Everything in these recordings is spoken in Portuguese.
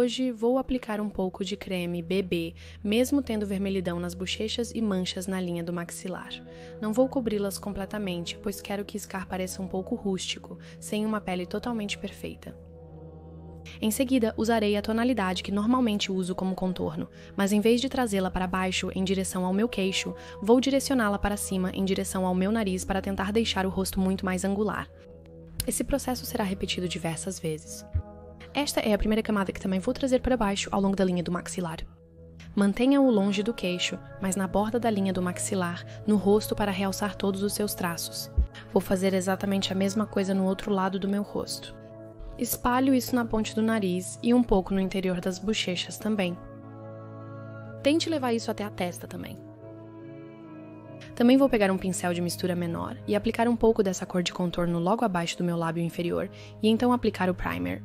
hoje vou aplicar um pouco de creme BB, mesmo tendo vermelhidão nas bochechas e manchas na linha do maxilar. Não vou cobri-las completamente, pois quero que Scar pareça um pouco rústico, sem uma pele totalmente perfeita. Em seguida, usarei a tonalidade que normalmente uso como contorno, mas em vez de trazê-la para baixo em direção ao meu queixo, vou direcioná-la para cima em direção ao meu nariz para tentar deixar o rosto muito mais angular. Esse processo será repetido diversas vezes. Esta é a primeira camada que também vou trazer para baixo ao longo da linha do maxilar. Mantenha-o longe do queixo, mas na borda da linha do maxilar, no rosto para realçar todos os seus traços. Vou fazer exatamente a mesma coisa no outro lado do meu rosto. Espalho isso na ponte do nariz e um pouco no interior das bochechas também. Tente levar isso até a testa também. Também vou pegar um pincel de mistura menor e aplicar um pouco dessa cor de contorno logo abaixo do meu lábio inferior e então aplicar o primer.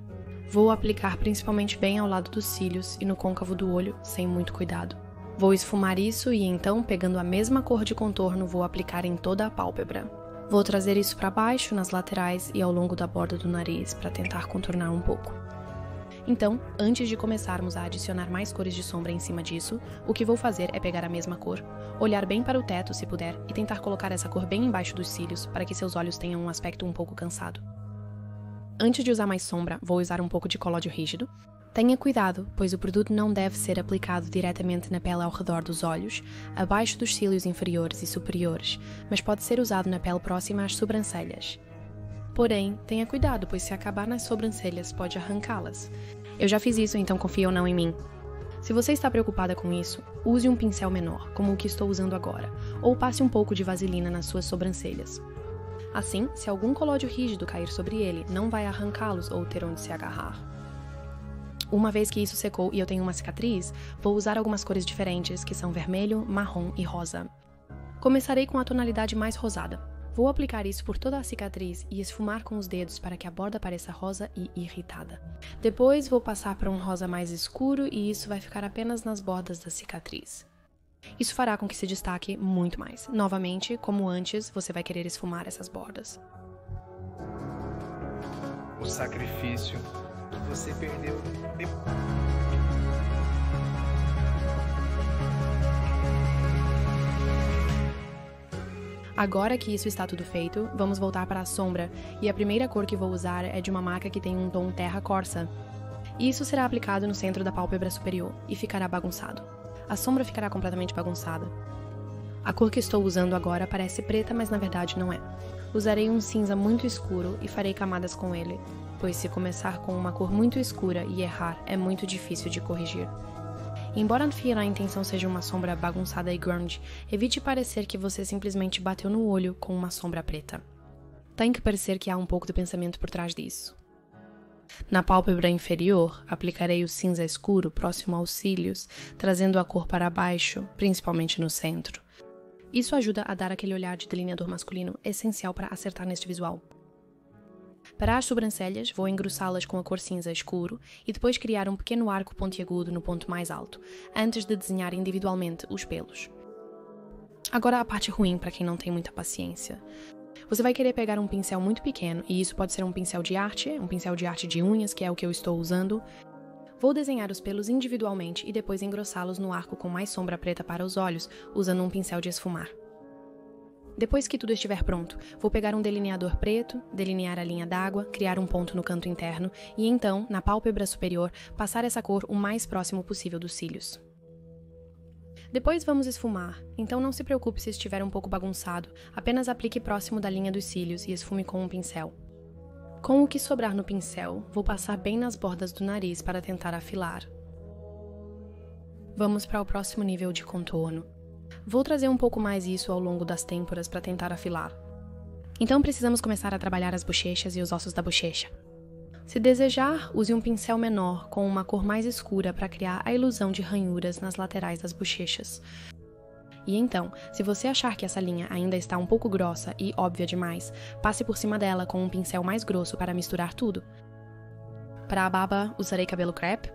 Vou aplicar principalmente bem ao lado dos cílios e no côncavo do olho, sem muito cuidado. Vou esfumar isso e então, pegando a mesma cor de contorno, vou aplicar em toda a pálpebra. Vou trazer isso para baixo, nas laterais e ao longo da borda do nariz para tentar contornar um pouco. Então, antes de começarmos a adicionar mais cores de sombra em cima disso, o que vou fazer é pegar a mesma cor, olhar bem para o teto se puder e tentar colocar essa cor bem embaixo dos cílios para que seus olhos tenham um aspecto um pouco cansado. Antes de usar mais sombra, vou usar um pouco de colóide rígido. Tenha cuidado, pois o produto não deve ser aplicado diretamente na pele ao redor dos olhos, abaixo dos cílios inferiores e superiores, mas pode ser usado na pele próxima às sobrancelhas. Porém, tenha cuidado, pois se acabar nas sobrancelhas, pode arrancá-las. Eu já fiz isso, então confie ou não em mim. Se você está preocupada com isso, use um pincel menor, como o que estou usando agora, ou passe um pouco de vaselina nas suas sobrancelhas. Assim, se algum colóide rígido cair sobre ele, não vai arrancá-los ou ter onde se agarrar. Uma vez que isso secou e eu tenho uma cicatriz, vou usar algumas cores diferentes, que são vermelho, marrom e rosa. Começarei com a tonalidade mais rosada. Vou aplicar isso por toda a cicatriz e esfumar com os dedos para que a borda pareça rosa e irritada. Depois vou passar para um rosa mais escuro e isso vai ficar apenas nas bordas da cicatriz. Isso fará com que se destaque muito mais. Novamente, como antes, você vai querer esfumar essas bordas. O sacrifício que você perdeu. Agora que isso está tudo feito, vamos voltar para a sombra, e a primeira cor que vou usar é de uma marca que tem um tom terra corsa. Isso será aplicado no centro da pálpebra superior, e ficará bagunçado. A sombra ficará completamente bagunçada. A cor que estou usando agora parece preta, mas na verdade não é. Usarei um cinza muito escuro e farei camadas com ele, pois se começar com uma cor muito escura e errar, é muito difícil de corrigir. Embora a intenção seja uma sombra bagunçada e grunge, evite parecer que você simplesmente bateu no olho com uma sombra preta. Tem que parecer que há um pouco de pensamento por trás disso. Na pálpebra inferior, aplicarei o cinza escuro próximo aos cílios, trazendo a cor para baixo, principalmente no centro. Isso ajuda a dar aquele olhar de delineador masculino essencial para acertar neste visual. Para as sobrancelhas, vou engrossá-las com a cor cinza escuro e depois criar um pequeno arco pontiagudo no ponto mais alto, antes de desenhar individualmente os pelos. Agora a parte ruim para quem não tem muita paciência. Você vai querer pegar um pincel muito pequeno, e isso pode ser um pincel de arte de unhas, que é o que eu estou usando. Vou desenhar os pelos individualmente e depois engrossá-los no arco com mais sombra preta para os olhos, usando um pincel de esfumar. Depois que tudo estiver pronto, vou pegar um delineador preto, delinear a linha d'água, criar um ponto no canto interno e então, na pálpebra superior, passar essa cor o mais próximo possível dos cílios. Depois vamos esfumar, então não se preocupe se estiver um pouco bagunçado, apenas aplique próximo da linha dos cílios e esfume com um pincel. Com o que sobrar no pincel, vou passar bem nas bordas do nariz para tentar afilar. Vamos para o próximo nível de contorno. Vou trazer um pouco mais isso ao longo das têmporas para tentar afilar. Então precisamos começar a trabalhar as bochechas e os ossos da bochecha. Se desejar, use um pincel menor com uma cor mais escura para criar a ilusão de ranhuras nas laterais das bochechas. E então, se você achar que essa linha ainda está um pouco grossa e óbvia demais, passe por cima dela com um pincel mais grosso para misturar tudo. Para a baba, usarei cabelo crepe.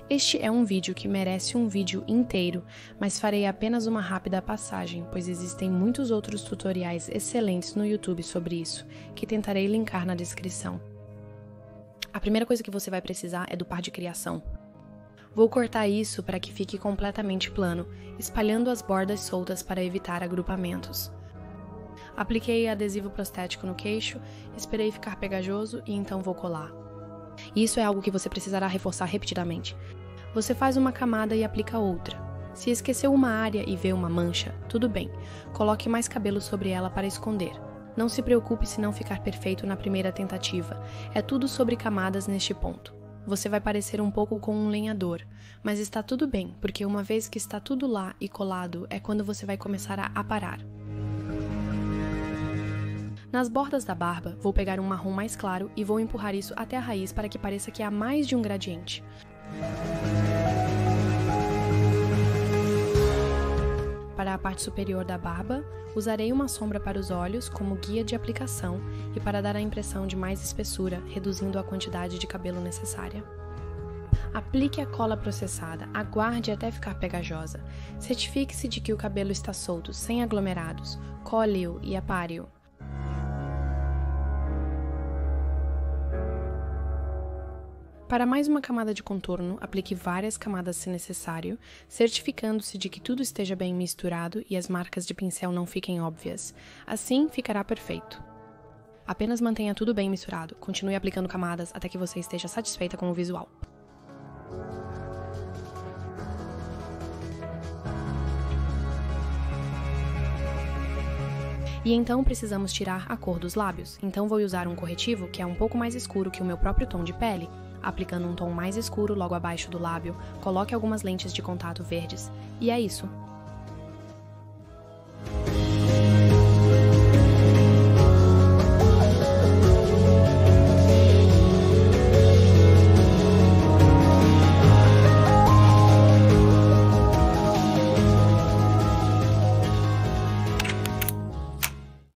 Este é um vídeo que merece um vídeo inteiro, mas farei apenas uma rápida passagem, pois existem muitos outros tutoriais excelentes no YouTube sobre isso, que tentarei linkar na descrição. A primeira coisa que você vai precisar é do par de criação. Vou cortar isso para que fique completamente plano, espalhando as bordas soltas para evitar agrupamentos. Apliquei adesivo prostético no queixo, esperei ficar pegajoso e então vou colar. Isso é algo que você precisará reforçar repetidamente. Você faz uma camada e aplica outra. Se esqueceu uma área e vê uma mancha, tudo bem, coloque mais cabelo sobre ela para esconder. Não se preocupe se não ficar perfeito na primeira tentativa, é tudo sobre camadas neste ponto. Você vai parecer um pouco com um lenhador, mas está tudo bem, porque uma vez que está tudo lá e colado, é quando você vai começar a aparar. Nas bordas da barba, vou pegar um marrom mais claro e vou empurrar isso até a raiz para que pareça que há mais de um gradiente. Para a parte superior da barba, usarei uma sombra para os olhos como guia de aplicação e para dar a impressão de mais espessura, reduzindo a quantidade de cabelo necessária. Aplique a cola processada, aguarde até ficar pegajosa. Certifique-se de que o cabelo está solto, sem aglomerados. Cole-o e apare-o. Para mais uma camada de contorno, aplique várias camadas se necessário, certificando-se de que tudo esteja bem misturado e as marcas de pincel não fiquem óbvias. Assim, ficará perfeito. Apenas mantenha tudo bem misturado, continue aplicando camadas até que você esteja satisfeita com o visual. E então precisamos tirar a cor dos lábios, então vou usar um corretivo que é um pouco mais escuro que o meu próprio tom de pele. Aplicando um tom mais escuro logo abaixo do lábio, coloque algumas lentes de contato verdes. E é isso!